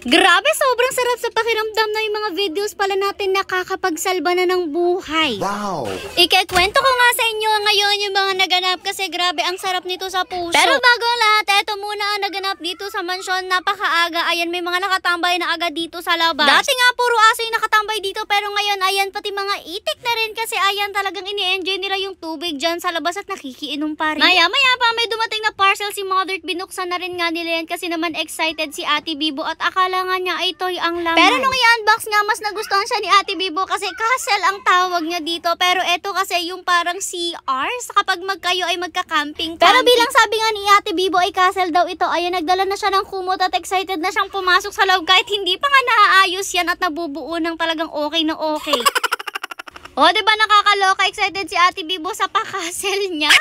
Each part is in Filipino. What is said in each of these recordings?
Grabe, sobrang sarap sa pakiramdam na yung mga videos pala natin nakakapagsalba na ng buhay. Wow! Ikikwento ko nga sa inyo ngayon yung mga naganap kasi grabe ang sarap nito sa puso. Pero bago ang lahat, eto muna ang naganap dito sa mansyon. Napakaaga. Ayan, may mga nakatambay na agad dito sa labas. Dati nga puro aso yung nakatambay dito pero ngayon ayan pati mga itik na rin kasi ayan talagang ini-enjoy nila yung tubig dyan sa labas at nakikiinom pa rin. Maya-maya pa may dumating na parcel si Mother. Binuksan na rin nga nila yan kasi naman excited si Ate Bibo at akala nga niya ay toy ang laman. Pero nung i-unbox nga, mas nagustuhan siya ni Ate Bibo kasi castle ang tawag niya dito. Pero eto kasi yung parang CR kapag kayo ay magka-camping. Pero bilang sabi nga ni Ate Bibo ay castle daw ito. Ayan, nagdala na siya ng kumot at excited na siyang pumasok sa loob kahit hindi pa nga naaayos yan at nabubuo ng talagang okay na okay. O, diba nakakaloka? Excited si Ate Bibo sa pa-castle niya.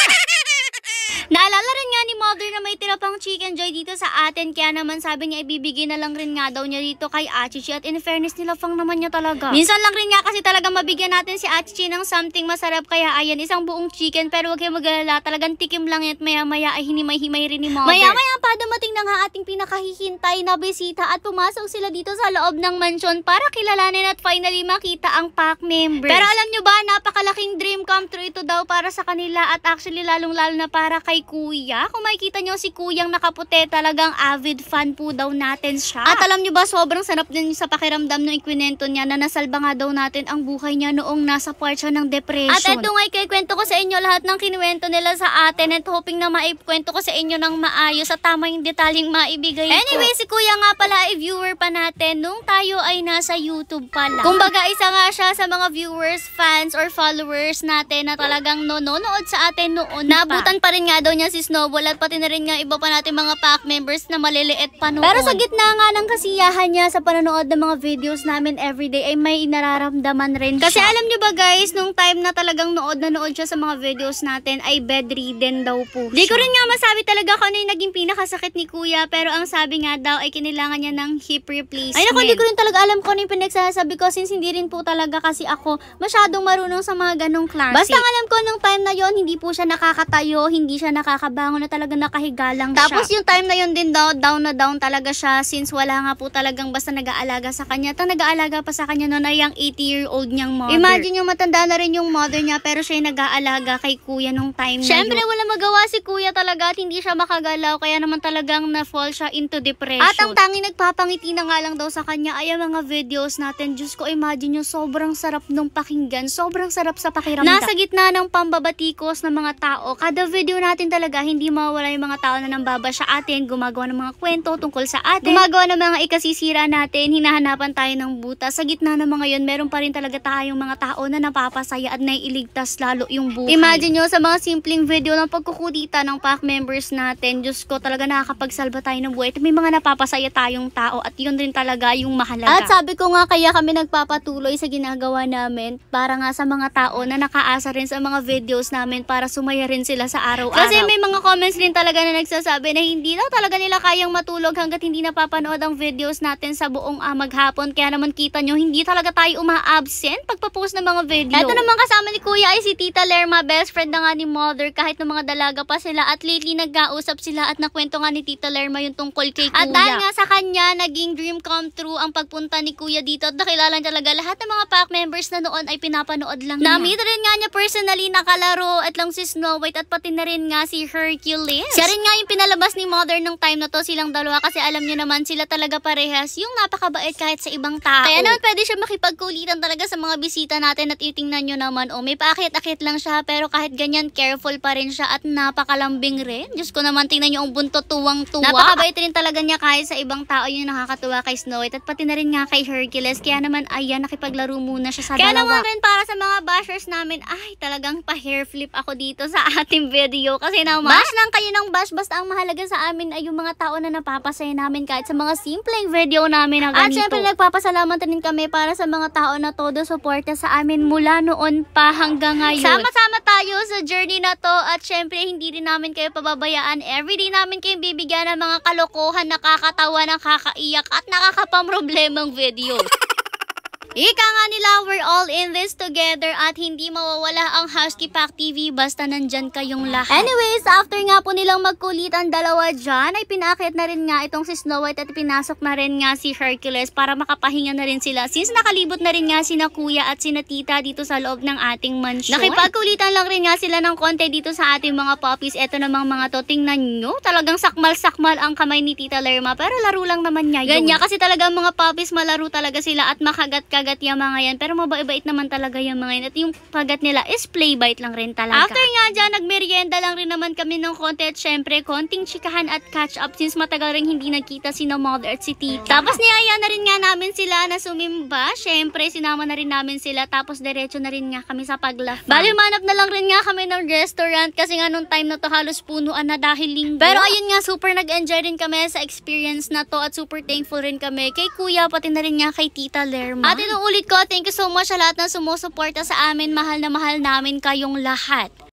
Naalala rin nga ni Mother na may tira pang chicken joy dito sa atin. Kaya naman sabi niya ibibigay na lang rin nga daw niya dito kay Achichi. At in fairness nilafang naman niya talaga. Minsan lang rin nga kasi talaga mabigyan natin si Achichi ng something masarap. Kaya ayan, isang buong chicken. Pero huwag kayo mag-alala. Talagang tikim lang yan at maya-maya ay hinimay-himay rin ni Mother. Maya-maya pa dumating na nga ating pinakahihintay na bisita. At pumasok sila dito sa loob ng mansyon para kilalanin at finally makita ang pack members. Pero alam nyo ba, napakalaking dream come true ito daw para sa kanila. At actually lalong-lalo na para kay Kuya. Kung makikita nyo si Kuyang nakaputi, talagang avid fan po daw natin siya. At alam nyo ba, sobrang sarap din sa pakiramdam ng ikwento niya na nasalba nga daw natin ang buhay niya noong nasa part siya ng depression. At eto nga, ikikwento ko sa inyo lahat ng kinuwento nila sa atin at hoping na maikwento ko sa inyo ng maayos at tama yung detalyeng maibigay ko. Anyway, si Kuya nga pala ay viewer pa natin nung tayo ay nasa YouTube pala. Kumbaga, isa nga siya sa mga viewers, fans, or followers natin na talagang nanonood sa atin noon. Naabutan pa rin nga daw niya si Snowball at pati na rin nga iba pa natin mga pack members na maliliit pa noon. Pero sa gitna nga ng kasiyahan niya sa panonood ng mga videos namin everyday ay may nararamdaman rin siya. Kasi alam niyo ba guys, nung time na talagang nood siya sa mga videos natin ay bedridden daw po siya. Di ko rin nga masabi talaga kung ano yung naging pinakasakit ni Kuya pero ang sabi nga daw ay kinailangan niya ng hip replacement. Ay naku, di ko rin talaga alam kung ano yung pinagsasabi ko since hindi rin po talaga kasi ako masyadong marunong sa mga ganong klase. Basta alam ko nung time na yon hindi po siya nakakatayo, hindi siya nakakabangon na talaga nakahiga lang siya. Tapos yung time na yun din daw, down na down talaga siya since wala nga po talagang basta nag-aalaga sa kanya. At ang nag-aalaga pa sa kanya noon ay yung 80-year-old niyang mother. Imagine yung matanda na rin yung mother niya pero siya yung nag-aalaga kay Kuya nung time na yun. Siyempre wala magawa si Kuya talaga at hindi siya makagalaw kaya naman talagang na-fall siya into depression. At ang tanging nagpapangiti na nga lang daw sa kanya ay ang mga videos natin. Diyos ko, imagine yung sobrang sarap nung pakinggan. Sobrang sarap sa pakiramdam. Nasa gitna ng pambabatikos ng mga tao. Kada video natin talaga hindi mawala yung mga tao na nambaba sa atin, gumagawa ng mga kwento tungkol sa atin, gumagawa ng mga ikasisira natin, hinahanapan tayo ng butas. Sa gitna ng mga yun, meron pa rin talaga tayong mga tao na napapasaya at naiiligtas lalo yung buhay. Imagine nyo sa mga simpleng video ng pagkukudita ng pack members natin, Diyos ko, talaga nakakapagsalba tayo ng buhay at may mga napapasaya tayong tao at yun rin talaga yung mahalaga. At sabi ko nga, kaya kami nagpapatuloy sa ginagawa namin para nga sa mga tao na nakaasa rin sa mga videos namin para sumaya rin sila sa araw-araw. Kasi may mga comments rin talaga na nagsasabi na hindi daw talaga nila kayang matulog hanggat hindi napapanood ang videos natin sa buong maghapon. Kaya naman kita nyo, hindi talaga tayo uma-absent pagpapost ng mga video. Ito naman kasama ni Kuya ay si Tita Lerma, best friend na nga ni Mother kahit ng mga dalaga pa sila. At lately nag-ausap sila at nakwento nga ni Tita Lerma yung tungkol kay Kuya. At dahil nga sa kanya, naging dream come true ang pagpunta ni Kuya dito at nakilala talaga lahat ng mga pack members na noon ay pinapanood lang niya. Namit rin nga niya personally nakalaro at lang si Snow White at pati na rin nga si Hercules. Siya rin nga yung pinalabas ni Mother nung time na to silang dalawa kasi alam niyo naman sila talaga parehas yung napakabait kahit sa ibang tao. Kaya naman pwede siya makipagkulitan talaga sa mga bisita natin at itingnan nyo naman may paakit-akit lang siya pero kahit ganyan careful pa rin siya at napakalambing rin. Diyos ko naman tingnan nyo ang buntot tuwang-tuwa. Napakabait rin talaga niya kahit sa ibang tao yung nakakatuwa kay Snow White at pati na rin nga kay Hercules. Kaya naman ayan, nakipaglaro muna siya sa dalawa. Kaya naman rin para sa mga bashers namin ay talagang pa-hair flip ako dito sa ating video kasi naman bash lang kayo ng bash basta ang mahalaga sa amin ay yung mga tao na napapasaya namin kahit sa mga simpleng video namin na ganito. At syempre nagpapasalamat rin kami para sa mga tao na todo suporta sa amin mula noon pa hanggang ngayon. Sama-sama tayo sa journey na to at syempre hindi rin namin kayo pababayaan. Everyday namin kayong bibigyan ng mga kalokohan, nakakatawa, nakakaiyak at nakakapamroblemang video. Ika nga nila, we're all in this together at hindi mawawala ang Husky Pack TV basta nandyan kayong lahat. Anyways, after nga po nilang magkulitan dalawa dyan, ay pinakit na rin nga itong si Snow White at pinasok na rin nga si Hercules para makapahinga na rin sila since nakalibot na rin nga sina kuya at sina tita dito sa loob ng ating mansyon. Nakipagkulitan lang rin nga sila ng konti dito sa ating mga puppies. Eto namang mga to, tingnan nyo, talagang sakmal-sakmal ang kamay ni Tita Lerma pero laro lang naman niya yun. Ganyan kasi talaga mga puppies, malaro talaga sila at makagat-kagat yung mga yan pero mabait naman talaga yung mga yan at yung kagat nila is play bite lang rin talaga. After nga dyan, nagmerienda lang rin naman kami ng konti at syempre konting chikahan at catch up since matagal rin hindi nagkita si mother at si tita. Tapos niyaya na rin nga namin sila na sumimba. Syempre sinama na rin namin sila tapos diretso na rin nga kami sa paglafan. Bali manap na lang rin nga kami ng restaurant kasi nga nung time na to halos punuan na dahil linggo. Pero ayun nga, super nag-enjoy rin kami sa experience na to at super thankful rin kami kay kuya pati na rin nga kay Tita Lerma. At inuulit ko, thank you so much sa lahat na sumusuporta sa amin. Mahal na mahal namin kayong lahat.